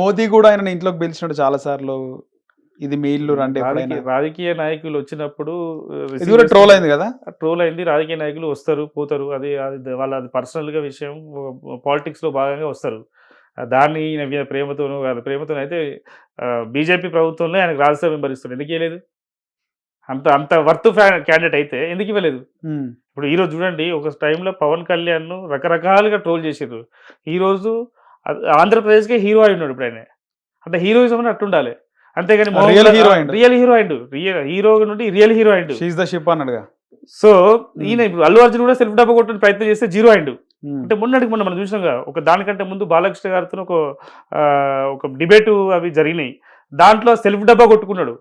మోదీ కూడా ఆయన ఇంట్లోకి పిలిచినాడు చాలా సార్లు. ఇది మీ ఇల్లు రండి ఎప్పుడైనా. రాజకీయ నాయకులు వచ్చినప్పుడు ఇది కూడా ట్రోల్ అయింది కదా. ట్రోల్ అయింది. రాజకీయ నాయకులు వస్తారు పోతారు, అది అది వాళ్ళ అది పర్సనల్గా విషయం, పాలిటిక్స్లో భాగంగా వస్తారు. దాన్ని ఈయన ప్రేమతోనూ కాదు, ప్రేమతో అయితే బీజేపీ ప్రభుత్వంలో ఆయనకు రాజ్యసభ మెంబర్ ఇస్తుంది. ఎందుకు ఇవ్వలేదు? అంత అంత వర్త్ క్యాండిడేట్ అయితే ఎందుకు ఇవ్వలేదు? ఇప్పుడు ఈరోజు చూడండి, ఒక టైంలో పవన్ కళ్యాణ్ రకరకాలుగా ట్రోల్ చేసారు. ఈరోజు ఆంధ్రప్రదేశ్కే హీరో అయి ఉన్నాడు. ఇప్పుడు ఆయన అంటే హీరోయిజం అని అట్టుండాలి, అంతేగాని రియల్ హీరో అయిండు. హీరో నుండి రియల్ హీరో అయిండు. షీస్ ద షిప్ అన్నాడుగా. సో ఈయన ఇప్పుడు అల్లు అర్జున్ కూడా సెల్ఫ్ డబ్బా కొట్టిన ప్రయత్నం చేస్తే జీరో అయిండు. అంటే మొన్నటికి మొన్న మనం చూసినాం కదా, ఒక దానికంటే ముందు బాలకృష్ణ గారితో ఒక డిబేటు అవి జరిగినాయి. దాంట్లో సెల్ఫ్ డబ్బా కొట్టుకున్నాడు.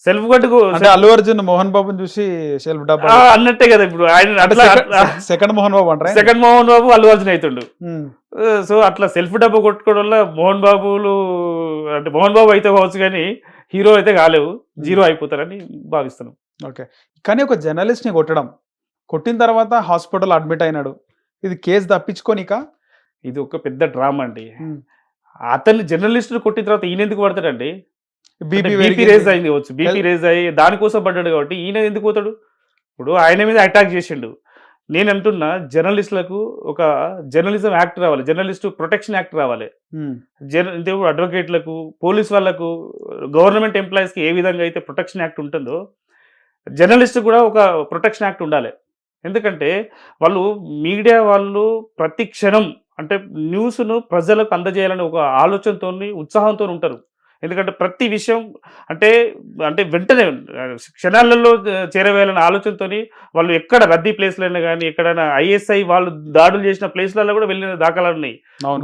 సెల్ఫ్ గట్టుకు అల్లు అర్జున్ మోహన్ బాబుని చూసి సెల్ఫ్ డబ్బా అన్నట్టే కదా. ఇప్పుడు ఆయన సెకండ్ మోహన్ బాబు అంటారు, సెకండ్ మోహన్ బాబు అల్లు అర్జున్ అవుతుండు. సో అట్లా సెల్ఫ్ డబ్బా కొట్టుకోవడం వల్ల మోహన్ బాబులు అంటే మోహన్ బాబు అయితే కావచ్చు కానీ హీరో అయితే కాలేవు, జీరో అయిపోతారని భావిస్తున్నాం. ఓకే, కానీ ఒక జర్నలిస్ట్ ని కొట్టిన తర్వాత హాస్పిటల్ అడ్మిట్ అయినాడు. ఇది కేసు తప్పించుకోనిక? ఇది ఒక పెద్ద డ్రామా అండి. అతన్ని జర్నలిస్టులు కొట్టిన తర్వాత ఈయన ఎందుకు పడతాడండి? బీపీ రేజ్ అయింది కావచ్చు, బీపీ రేజ్ అయ్యి దానికోసం పడ్డాడు కాబట్టి ఈయన ఎందుకు పోతాడు? ఇప్పుడు ఆయన మీద అటాక్ చేసిండు. నేను అంటున్నా, జర్నలిస్టులకు ఒక జర్నలిజం యాక్ట్ రావాలి, జర్నలిస్టు ప్రొటెక్షన్ యాక్ట్ రావాలి. అడ్వకేట్లకు, పోలీస్ వాళ్ళకు, గవర్నమెంట్ ఎంప్లాయీస్కి ఏ విధంగా అయితే ప్రొటెక్షన్ యాక్ట్ ఉంటుందో జర్నలిస్ట్ కూడా ఒక ప్రొటెక్షన్ యాక్ట్ ఉండాలి. ఎందుకంటే వాళ్ళు మీడియా వాళ్ళు ప్రతి క్షణం అంటే న్యూస్ను ప్రజలకు అందజేయాలని ఒక ఆలోచనతో ఉత్సాహంతో ఉంటారు. ఎందుకంటే ప్రతి విషయం అంటే అంటే వెంటనే క్షణాలలో చేరవేయాలనే ఆలోచనతో వాళ్ళు ఎక్కడ రద్దీ ప్లేస్లైనా కానీ ఎక్కడైనా ఐఎస్ఐ వాళ్ళు దాడులు చేసిన ప్లేస్లలో కూడా వెళ్ళిన దాఖలాలు ఉన్నాయి.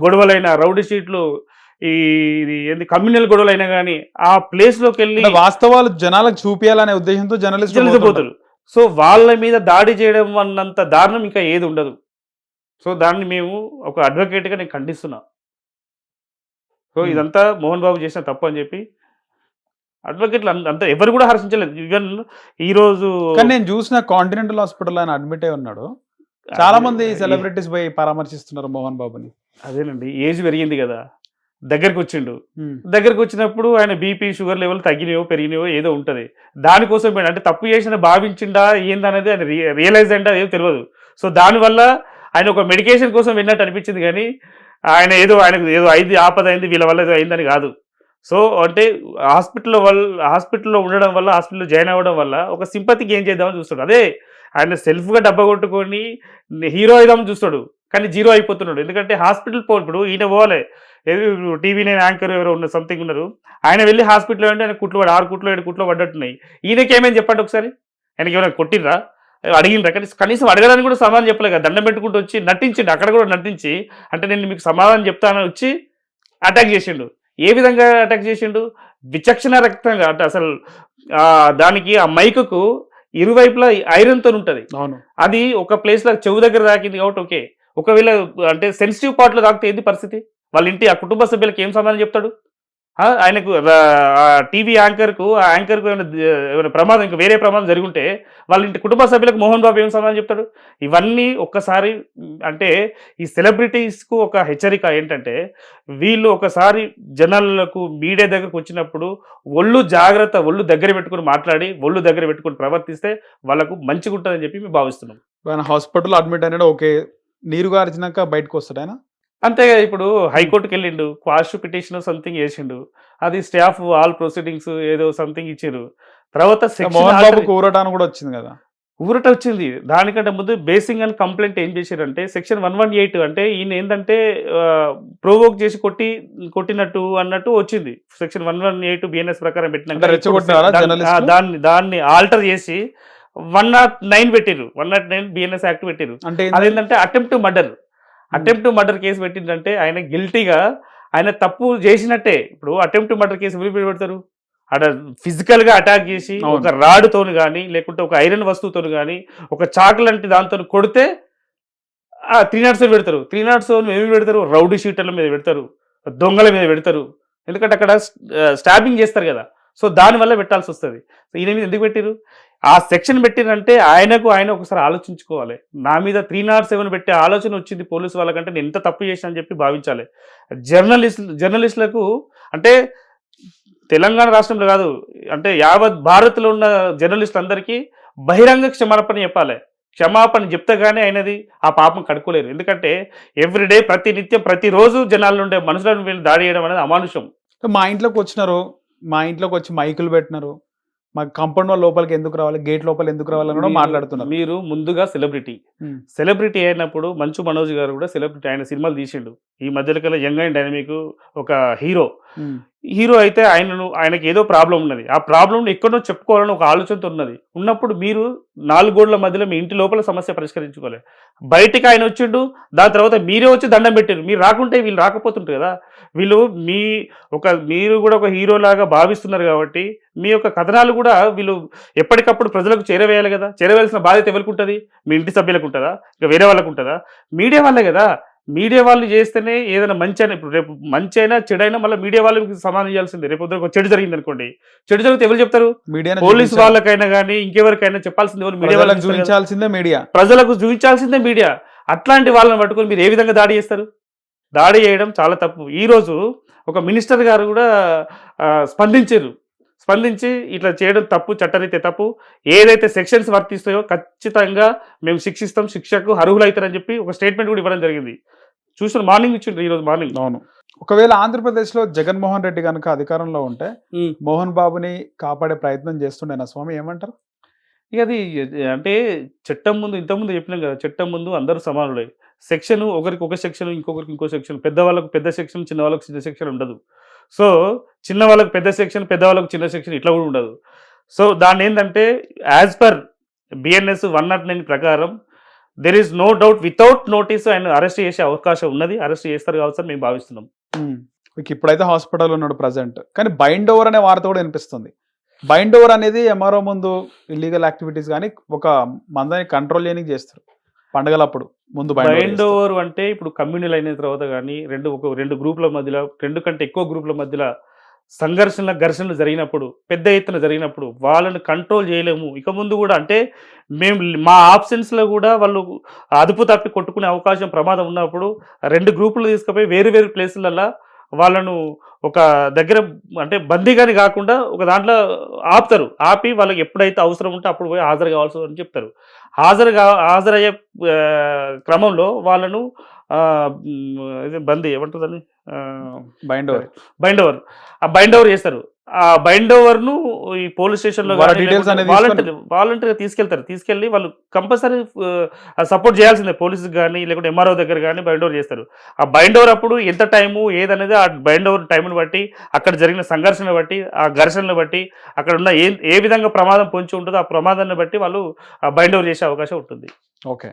గొడవలైన రౌడీ షీట్లు, ఏంది కమ్యూనల్ గొడవలైనా కానీ ఆ ప్లేస్లోకి వెళ్ళి వాస్తవాలు జనాలకు చూపించాలనే ఉద్దేశంతో జర్నలిస్టులు పోతారు. సో వాళ్ళ మీద దాడి చేయడం అన్నంత దారుణం ఇంకా ఏది ఉండదు. సో దాన్ని మేము ఒక అడ్వకేట్గా నేను ఖండిస్తున్నా. సో ఇదంతా మోహన్ బాబు చేసిన తప్పు అని చెప్పి అడ్వకేట్లు అంతా ఎవరు కూడా హర్షించలేదు. ఈవెన్ ఈరోజు నేను చూసిన కాంటినెంటల్ హాస్పిటల్ ఆయన అడ్మిట్ అయి ఉన్నాడు. చాలా మంది సెలబ్రిటీస్ పోయి పరామర్శిస్తున్నారు మోహన్ బాబుని. అదేనండి, ఏజ్ పెరిగింది కదా, దగ్గరకు వచ్చిండు. దగ్గరకు వచ్చినప్పుడు ఆయన బీపీ షుగర్ లెవెల్ తగ్గినాయో పెరిగినాయో ఏదో ఉంటుంది. దానికోసం అంటే తప్పు చేసిన భావించిండా ఏందనేది ఆయన రియలైజ్ అంటే అదేదో తెలియదు. సో దానివల్ల ఆయన ఒక మెడికేషన్ కోసం విన్నట్టు అనిపించింది, కానీ ఆయనకు ఏదో అయింది, ఆపద అయింది, వీళ్ళ వల్ల ఏదో అయిందని కాదు. సో అంటే హాస్పిటల్లో ఉండడం వల్ల, హాస్పిటల్లో జాయిన్ అవ్వడం వల్ల ఒక సింపతికి ఏం చేద్దామని చూస్తాడు. అదే ఆయన సెల్ఫ్గా డబ్బా కొట్టుకొని హీరో అయిదామని చూస్తాడు, కానీ జీరో అయిపోతున్నాడు. ఎందుకంటే హాస్పిటల్ ఇప్పుడు ఈయన పోవాలి, TV9 యాంకర్ ఎవరో ఉన్న సంథింగ్ ఉన్నారు, ఆయన వెళ్ళి హాస్పిటల్లో అంటే ఆయన 6 కుట్లు 7 కుట్లు పడ్డట్టున్నాయి. ఈయనకేమేమి చెప్పండి ఒకసారి, ఆయనకి ఏమైనా కొట్టిర్రా, అడిగినరా? కనీసం అడగడానికి కూడా సమాధానం చెప్పలేదు కదా. దండం పెట్టుకుంటూ వచ్చి నటించిండు, అక్కడ కూడా నటించి అంటే నేను మీకు సమాధానం చెప్తానని వచ్చి అటాక్ చేసిండు. ఏ విధంగా అటాక్ చేసిండు? విచక్షణ రక్తంగా. అంటే అసలు దానికి ఆ మైకుకు ఇరువైపులా ఐరన్తో ఉంటుంది. అది ఒక ప్లేస్లో చెవు దగ్గర తాకింది కాబట్టి ఓకే. ఒకవేళ అంటే సెన్సిటివ్ పార్ట్లో తాకితే ఏంది పరిస్థితి? వాళ్ళ ఇంటి ఆ కుటుంబ సభ్యులకు ఏం సమాధానం చెప్తాడు? ఆయనకు టీవీ యాంకర్కు ఏమైనా ప్రమాదం, ఇంకా వేరే ప్రమాదం జరుగుంటే వాళ్ళ ఇంటి కుటుంబ సభ్యులకు మోహన్ బాబు ఏం సమాధానం చెప్తాడు? ఇవన్నీ ఒక్కసారి అంటే ఈ సెలబ్రిటీస్కు ఒక హెచ్చరిక ఏంటంటే, వీళ్ళు ఒకసారి జనాలకు మీడియా దగ్గరకు వచ్చినప్పుడు ఒళ్ళు జాగ్రత్త, ఒళ్ళు దగ్గర పెట్టుకుని మాట్లాడి, ఒళ్ళు దగ్గర పెట్టుకుని ప్రవర్తిస్తే వాళ్ళకు మంచిగా ఉంటుందని చెప్పి మేము భావిస్తున్నాం. ఆయన హాస్పిటల్ అడ్మిట్ అయినాడు, ఓకే, నీరు గార్చినాక బయటకు వస్తాడు ఆయన. అంతేగా, ఇప్పుడు హైకోర్టుకి వెళ్ళిండు, క్వాష్ పిటిషన్ సంథింగ్ చేసిండు, అది స్టే ఆఫ్ ఆల్ ప్రొసీడింగ్స్ ఏదో సంథింగ్ ఇచ్చారు. తర్వాత ఊరటాను కూడా వచ్చింది కదా, ఊరట వచ్చింది. దానికంటే ముందు బేసింగ్ అండ్ కంప్లైంట్ ఏం చేశారంటే సెక్షన్ 118 అంటే ఈయన ఏంటంటే ప్రోవోక్ చేసి కొట్టినట్టు అన్నట్టు వచ్చింది. సెక్షన్ 118 BNS ప్రకారం పెట్టినాక దాన్ని ఆల్టర్ చేసి 109 పెట్టిరు, 109 BNS యాక్ట్ పెట్టిరు. అదేంటంటే అటెంప్ట్ మర్డర్ కేసు పెట్టిందంటే ఆయన గిల్టీగా, ఆయన తప్పు చేసినట్టే. ఇప్పుడు అటెంప్ట్ మర్డర్ కేసు ఎవరు పెడతారు? అక్కడ ఫిజికల్గా అటాక్ చేసి ఒక రాడుతోని కానీ లేకుంటే ఒక ఐరన్ వస్తువుతో కానీ ఒక చాక్ లాంటి దాంతో కొడితే 307 పెడతారు. 307 ఏమి పెడతారు? రౌడీ షీటర్ల మీద పెడతారు, దొంగల మీద పెడతారు. ఎందుకంటే అక్కడ స్టాబింగ్ చేస్తారు కదా. సో దానివల్ల పెట్టాల్సి వస్తుంది. ఈయన మీద ఎందుకు పెట్టిరు? ఆ సెక్షన్ పెట్టినంటే ఆయన ఒకసారి ఆలోచించుకోవాలి. నా మీద 307 పెట్టే ఆలోచన వచ్చింది పోలీసు వాళ్ళకంటే నేను ఎంత తప్పు చేశాను అని చెప్పి భావించాలి. జర్నలిస్టులకు అంటే తెలంగాణ రాష్ట్రంలో కాదు, అంటే యావత్ భారత్లో ఉన్న జర్నలిస్టులందరికీ బహిరంగ క్షమాపణ చెప్పాలి. క్షమాపణ చెప్తే కానీ అయినది ఆ పాపం కడుక్కోలేరు. ఎందుకంటే ఎవ్రీడే ప్రతినిత్యం ప్రతిరోజు జనాల ఉండే మనుషులను వీళ్ళు దాడి చేయడం అనేది అమానుషం. మా ఇంట్లోకి వచ్చినారు, మా ఇంట్లోకి వచ్చి మైకులు పెట్టినారు, మా కాంపౌండ్ వాళ్ళ లోపలికి ఎందుకు రావాలి, గేట్ లోపల ఎందుకు రావాలని కూడా మాట్లాడుతున్నారు. మీరు ముందుగా సెలబ్రిటీ అయినప్పుడు మంచు మనోజ్ గారు కూడా సెలబ్రిటీ, ఆయన సినిమాలు తీసిండు. ఈ మధ్యలో కల్లా యంగ్ అండ్ డైనమిక్ ఒక హీరో అయితే ఆయనకి ఏదో ప్రాబ్లం ఉన్నది. ఆ ప్రాబ్లం ఎక్కడో చెప్పుకోవాలని ఒక ఆలోచనతో ఉన్నప్పుడు మీరు 4 గోడల మధ్యలో మీ ఇంటి లోపల సమస్య పరిష్కరించుకోవాలి. బయటికి ఆయన వచ్చిండు, దాని తర్వాత మీరే వచ్చి దండం పెట్టారు. మీరు రాకుంటే వీళ్ళు రాకపోతుంటారు కదా. మీరు కూడా ఒక హీరో లాగా భావిస్తున్నారు కాబట్టి మీ యొక్క కథనాలు కూడా వీళ్ళు ఎప్పటికప్పుడు ప్రజలకు చేరవేయాలి కదా. చేరవేయాల్సిన బాధ్యత ఎవరికి ఉంటుంది? మీ ఇంటి సభ్యులకు ఉంటుందా, ఇక వేరే వాళ్ళకు ఉంటుందా? మీడియా వాళ్ళే కదా. మీడియా వాళ్ళు చేస్తేనే ఏదైనా మంచి అయినా, ఇప్పుడు రేపు మంచి అయినా చెడైనా మళ్ళీ మీడియా వాళ్ళకి సమానం చేయాల్సిందే. రేపు ఒక చెడు జరిగింది అనుకోండి, చెడు జరిగితే ఎవరు చెప్తారు? మీడియా. పోలీసు వాళ్ళకైనా కానీ ఇంకెవరికైనా చెప్పాల్సింది ఎవరు? మీడియా వాళ్ళకి చూపించాల్సిందే మీడియా. ప్రజలకు చూపించాల్సిందే మీడియా. అట్లాంటి వాళ్ళని పట్టుకొని మీరు ఏ విధంగా దాడి చేస్తారు? దాడి చేయడం చాలా తప్పు. ఈరోజు ఒక మినిస్టర్ గారు కూడా స్పందించి ఇట్లా చేయడం తప్పు, చట్టరీత్యా తప్పు. ఏదైతే సెక్షన్స్ వర్తిస్తాయో ఖచ్చితంగా మేము శిక్షిస్తాం, శిక్షకు అర్హులవుతారని చెప్పి ఒక స్టేట్మెంట్ కూడా ఇవ్వడం జరిగింది. చూసిన మార్నింగ్ ఇచ్చిండ్రు, ఈరోజు మార్నింగ్. అవును. ఒకవేళ ఆంధ్రప్రదేశ్లో జగన్మోహన్ రెడ్డి కనుక అధికారంలో ఉంటే మోహన్ బాబుని కాపాడే ప్రయత్నం చేస్తుండేనా స్వామి, ఏమంటారు? ఇక అది అంటే చట్టం ముందు, ఇంతకుముందు చెప్పినాం కదా, చట్టం ముందు అందరూ సమానులే. సెక్షన్ ఒకరికి ఒక సెక్షన్, ఇంకొకరికి ఇంకో సెక్షన్. పెద్దవాళ్ళకు పెద్ద సెక్షన్, చిన్న వాళ్ళకు చిన్న సెక్షన్ ఉండదు. సో చిన్న వాళ్ళకు పెద్ద సెక్షన్, పెద్దవాళ్ళకు చిన్న సెక్షన్ ఇట్లా కూడా ఉండదు. సో దాన్ని ఏంటంటే యాజ్ పర్ BNS 109 ప్రకారం there is no doubt without notice ఆయన అరెస్ట్ చేసే అవకాశం ఉన్నది. అరెస్ట్ చేస్తారు కావచ్చు మేము భావిస్తున్నాం. ఇప్పుడైతే హాస్పిటల్ ఉన్నాడు ప్రజెంట్, కానీ బైండ్ ఓవర్ అనే వార్త కూడా వినిపిస్తుంది. బైండ్ ఓవర్ అనేది MRO ముందు ఇల్లీగల్ యాక్టివిటీస్ కానీ ఒక మందని కంట్రోల్ చేయడానికి చేస్తారు పండుగలప్పుడు. ముందు బైండ్ ఓవర్ అంటే ఇప్పుడు కమ్యూనల్ అయిన తర్వాత కానీ రెండు గ్రూపుల మధ్యలో, 2 కంటే ఎక్కువ గ్రూపుల మధ్యలో ఘర్షణలు జరిగినప్పుడు, పెద్ద ఎత్తున జరిగినప్పుడు వాళ్ళని కంట్రోల్ చేయలేము. ఇక ముందు కూడా అంటే మేము మా ఆప్షన్స్లో కూడా వాళ్ళు అదుపు తప్పి కొట్టుకునే అవకాశం, ప్రమాదం ఉన్నప్పుడు 2 గ్రూపులు తీసుకుపోయి వేరు ప్లేసులలో వాళ్ళను ఒక దగ్గర అంటే బందీగాని కాకుండా ఒక దాంట్లో ఆపి వాళ్ళకి ఎప్పుడైతే అవసరం ఉంటే అప్పుడు పోయి హాజరు కావాల్సి అని చెప్తారు. హాజరయ్యే క్రమంలో వాళ్ళను బందీ ఏమంటుందని బైండ్ ఓవర్ చేస్తారు. ఆ బైండ్ ఓవర్ను ఈ పోలీస్ స్టేషన్లో వాలంటీర్గా తీసుకెళ్ళి వాళ్ళు కంపల్సరీ సపోర్ట్ చేయాల్సిందే. పోలీసుకి కానీ లేకుంటే MRO దగ్గర కానీ బైండ్ ఓవర్ చేస్తారు. ఆ బైండ్ ఓవర్ అప్పుడు ఎంత టైము ఏదనేది ఆ బైండ్ ఓవర్ టైంని బట్టి, అక్కడ జరిగిన సంఘర్షణ బట్టి, ఆ ఘర్షణను బట్టి, అక్కడ ఉన్న ఏ విధంగా ప్రమాదం పొంచి ఉంటుందో ఆ ప్రమాదాన్ని బట్టి వాళ్ళు ఆ బైండ్ ఓవర్ చేసే అవకాశం ఉంటుంది. ఓకే.